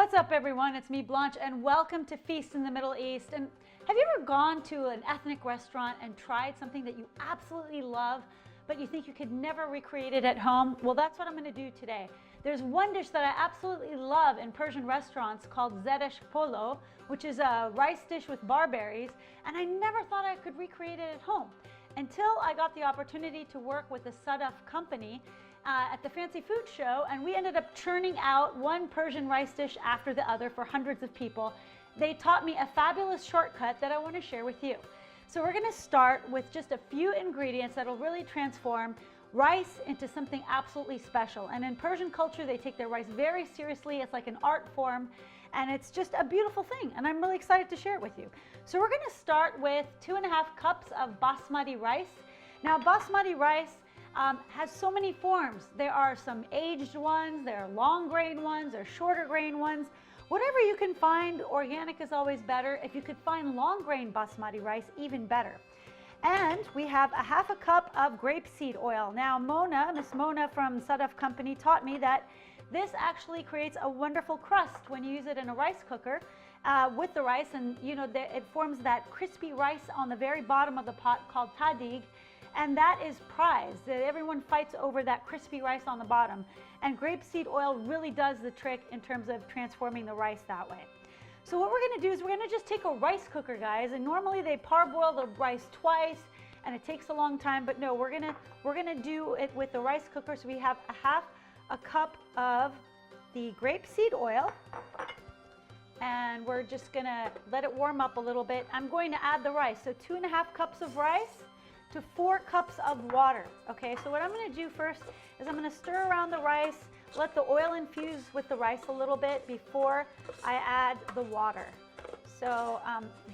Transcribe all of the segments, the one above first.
What's up, everyone? It's me, Blanche, and welcome to Feast in the Middle East. And have you ever gone to an ethnic restaurant and tried something that you absolutely love, but you think you could never recreate it at home? Well, that's what I'm going to do today. There's one dish that I absolutely love in Persian restaurants called Zereshk Polo, which is a rice dish with barberries, and I never thought I could recreate it at home until I got the opportunity to work with the SADAF company at the Fancy Food Show, and we ended up churning out one Persian rice dish after the other for hundreds of people. They taught me a fabulous shortcut that I want to share with you. So we're going to start with just a few ingredients that will really transform rice into something absolutely special. And in Persian culture, they take their rice very seriously. It's like an art form, and it's just a beautiful thing, and I'm really excited to share it with you. So we're going to start with 2.5 cups of basmati rice. Now, basmati rice has so many forms. There are some aged ones, there are long grain ones, there are shorter grain ones. Whatever you can find, organic is always better. If you could find long grain basmati rice, even better. And we have 1/2 cup of grapeseed oil. Now, Miss Mona from SADAF company taught me that this actually creates a wonderful crust when you use it in a rice cooker with the rice, and you know it forms that crispy rice on the very bottom of the pot called Tahdig. And that is prized. Everyone fights over that crispy rice on the bottom. And grapeseed oil really does the trick in terms of transforming the rice that way. So what we're going to do is we're going to just take a rice cooker, guys. And normally they parboil the rice twice, and it takes a long time. But no, we're gonna do it with the rice cooker. So we have 1/2 cup of the grapeseed oil, and we're just gonna let it warm up a little bit. I'm going to add the rice. So 2.5 cups of rice to 4 cups of water. Okay, so what I'm going to do first is I'm going to stir around the rice, let the oil infuse with the rice a little bit before I add the water. So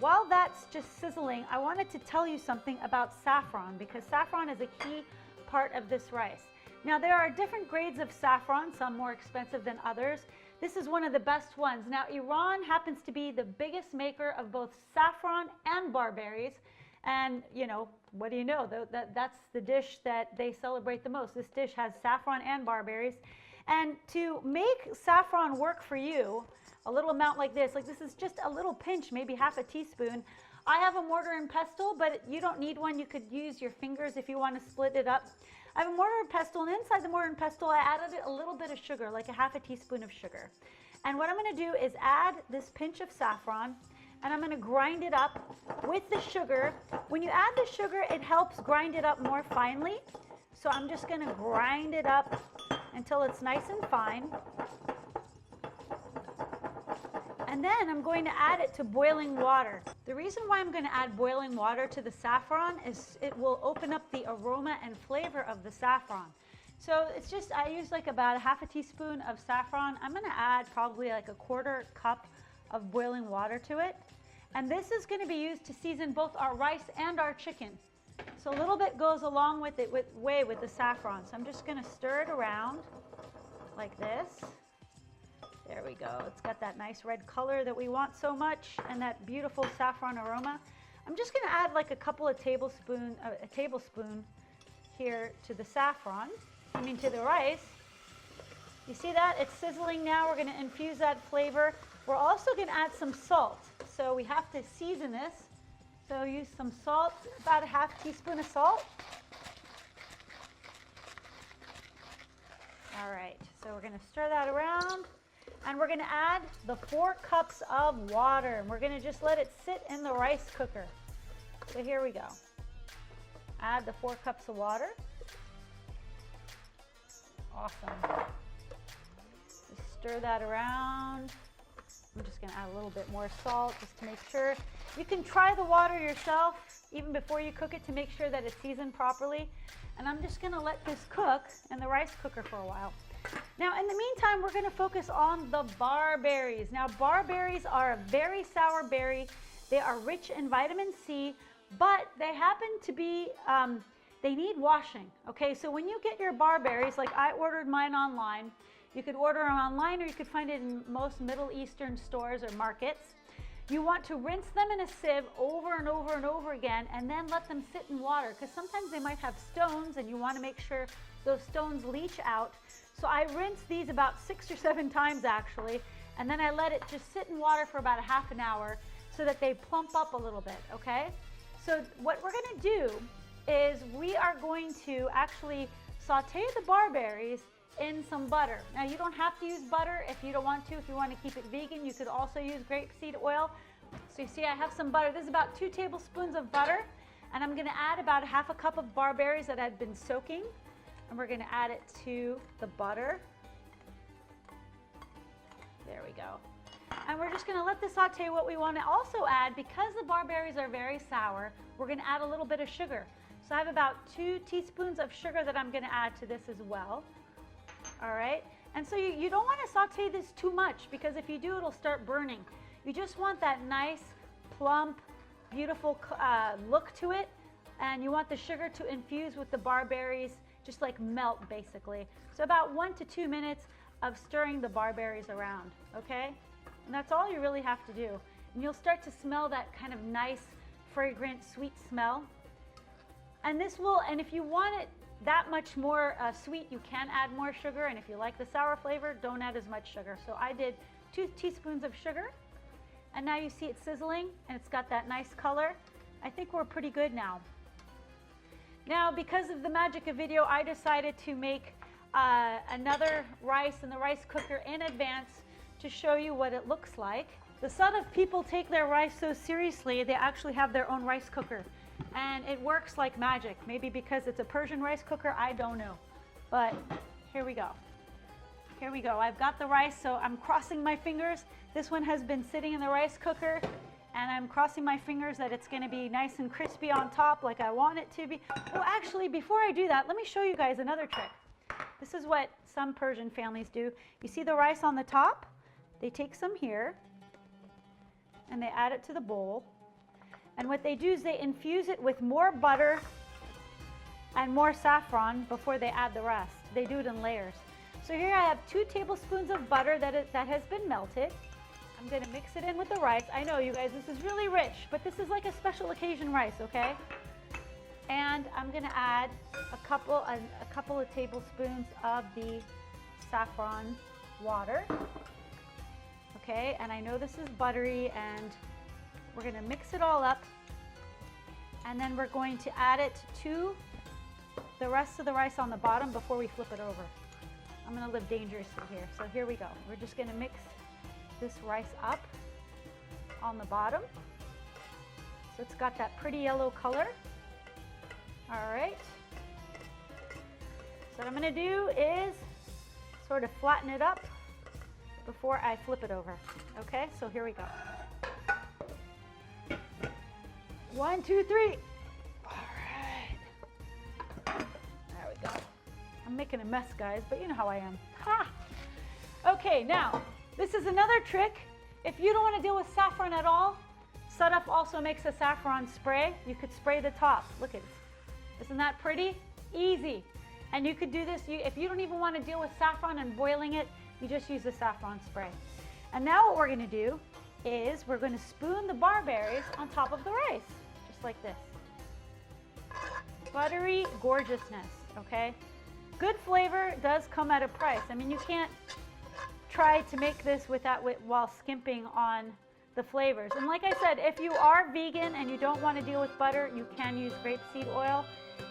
while that's just sizzling, I wanted to tell you something about saffron, because saffron is a key part of this rice. Now, there are different grades of saffron, some more expensive than others. This is one of the best ones. Now, Iran happens to be the biggest maker of both saffron and barberries. And, you know, what do you know? That's the dish that they celebrate the most. This dish has saffron and barberries. And to make saffron work for you, a little amount like this is just a little pinch, maybe 1/2 teaspoon. I have a mortar and pestle, but you don't need one. You could use your fingers if you want to split it up. I have a mortar and pestle, and inside the mortar and pestle, I added a little bit of sugar, like 1/2 teaspoon of sugar. And what I'm going to do is add this pinch of saffron, and I'm going to grind it up with the sugar. When you add the sugar, it helps grind it up more finely. So I'm just going to grind it up until it's nice and fine. And then I'm going to add it to boiling water. The reason why I'm going to add boiling water to the saffron is it will open up the aroma and flavor of the saffron. So it's just, I use like about 1/2 teaspoon of saffron. I'm going to add probably like 1/4 cup of boiling water to it. And this is going to be used to season both our rice and our chicken. So a little bit goes along with it with the saffron. So I'm just going to stir it around like this. There we go. It's got that nice red color that we want so much, and that beautiful saffron aroma. I'm just going to add like a tablespoon here to the saffron, to the rice. You see that? It's sizzling now. We're going to infuse that flavor. We're also going to add some salt. So we have to season this. So use some salt, about 1/2 teaspoon of salt. All right, so we're going to stir that around, and we're going to add the 4 cups of water, and we're going to just let it sit in the rice cooker. So here we go. Add the 4 cups of water. Awesome. Just stir that around. I'm just going to add a little bit more salt just to make sure. You can try the water yourself even before you cook it to make sure that it's seasoned properly. And I'm just going to let this cook in the rice cooker for a while. Now, in the meantime, we're going to focus on the barberries. Now, barberries are a very sour berry. They are rich in vitamin C, but they happen to be, they need washing. Okay, so when you get your barberries, like I ordered mine online, you could order them online, or you could find it in most Middle Eastern stores or markets. You want to rinse them in a sieve over and over and over again, and then let them sit in water, because sometimes they might have stones, and you want to make sure those stones leach out. So I rinse these about 6 or 7 times actually, And then I let it just sit in water for about a half an hour so that they plump up a little bit, okay? So what we're gonna do is we are going to actually saute the barberries in some butter. Now you don't have to use butter if you don't want to. If you want to keep it vegan, you could also use grapeseed oil. So you see I have some butter. This is about 2 tablespoons of butter. And I'm gonna add about half a cup of barberries that I've been soaking. And we're gonna add it to the butter. There we go. And we're just gonna let this saute. What we wanna also add, because the barberries are very sour, we're gonna add a little bit of sugar. So I have about 2 teaspoons of sugar that I'm gonna add to this as well. All right, and so you don't wanna saute this too much, because if you do, it'll start burning. You just want that nice, plump, beautiful look to it, and you want the sugar to infuse with the barberries, just like melt basically. So about 1 to 2 minutes of stirring the barberries around, okay? And that's all you really have to do. And you'll start to smell that kind of nice, fragrant, sweet smell. And this will, and if you want it that much more sweet, you can add more sugar. And if you like the sour flavor, don't add as much sugar. So I did 2 teaspoons of sugar. And now you see it sizzling and it's got that nice color. I think we're pretty good now. Now, because of the magic of video, I decided to make another rice in the rice cooker in advance to show you what it looks like. The SADAF people take their rice so seriously, they actually have their own rice cooker. And it works like magic. Maybe because it's a Persian rice cooker, I don't know. But here we go. Here we go. I've got the rice, so I'm crossing my fingers. This one has been sitting in the rice cooker, and I'm crossing my fingers that it's going to be nice and crispy on top like I want it to be. Well, actually, before I do that, let me show you guys another trick. This is what some Persian families do. You see the rice on the top? They take some here, and they add it to the bowl. And what they do is they infuse it with more butter and more saffron before they add the rest. They do it in layers. So here I have 2 tablespoons of butter that has been melted. I'm gonna mix it in with the rice. I know, you guys, this is really rich, but this is like a special occasion rice, okay? And I'm gonna add a couple of tablespoons of the saffron water. Okay, and I know this is buttery, and we're gonna mix it all up, and then we're going to add it to the rest of the rice on the bottom before we flip it over. I'm gonna live dangerously here. So here we go. We're just gonna mix this rice up on the bottom. So it's got that pretty yellow color. All right. So what I'm gonna do is sort of flatten it up before I flip it over. Okay, so here we go. 1, 2, 3. All right. There we go. I'm making a mess, guys, but you know how I am. Ha! Okay, now, this is another trick. If you don't want to deal with saffron at all, SADAF also makes a saffron spray. You could spray the top. Look at this. Isn't that pretty? Easy. And you could do this, if you don't even want to deal with saffron and boiling it, you just use the saffron spray. And now what we're going to do is we're going to spoon the barberries on top of the rice, just like this. Buttery gorgeousness, okay? Good flavor does come at a price. I mean, you can't try to make this while skimping on the flavors. And like I said, if you are vegan and you don't want to deal with butter, you can use grapeseed oil,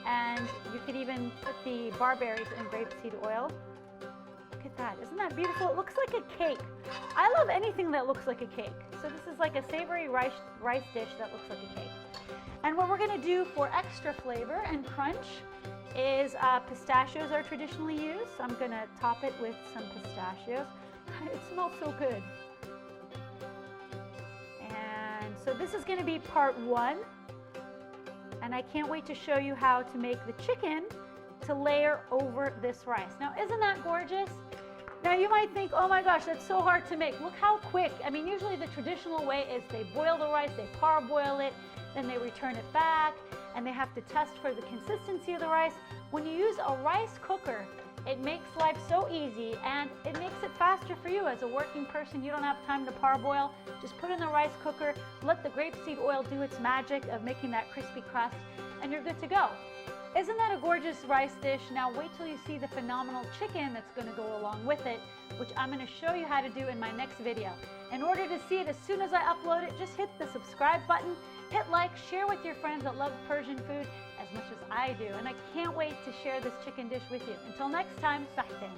and you could even put the barberries in grapeseed oil. Look at that. Isn't that beautiful? It looks like a cake. I love anything that looks like a cake. So this is like a savory rice dish that looks like a cake. And what we're going to do for extra flavor and crunch is pistachios are traditionally used. So I'm going to top it with some pistachios. It smells so good. And so this is going to be part 1. And I can't wait to show you how to make the chicken to layer over this rice. Now, isn't that gorgeous? Now, you might think, oh my gosh, that's so hard to make. Look how quick. I mean, usually the traditional way is they boil the rice, they parboil it, then they return it back, and they have to test for the consistency of the rice. When you use a rice cooker, it makes life so easy, and it makes it faster for you as a working person. You don't have time to parboil. Just put in the rice cooker, let the grapeseed oil do its magic of making that crispy crust, and you're good to go. Isn't that a gorgeous rice dish? Now wait till you see the phenomenal chicken that's going to go along with it, which I'm going to show you how to do in my next video. In order to see it as soon as I upload it, just hit the subscribe button, hit like, share with your friends that love Persian food as much as I do. And I can't wait to share this chicken dish with you. Until next time, sahten.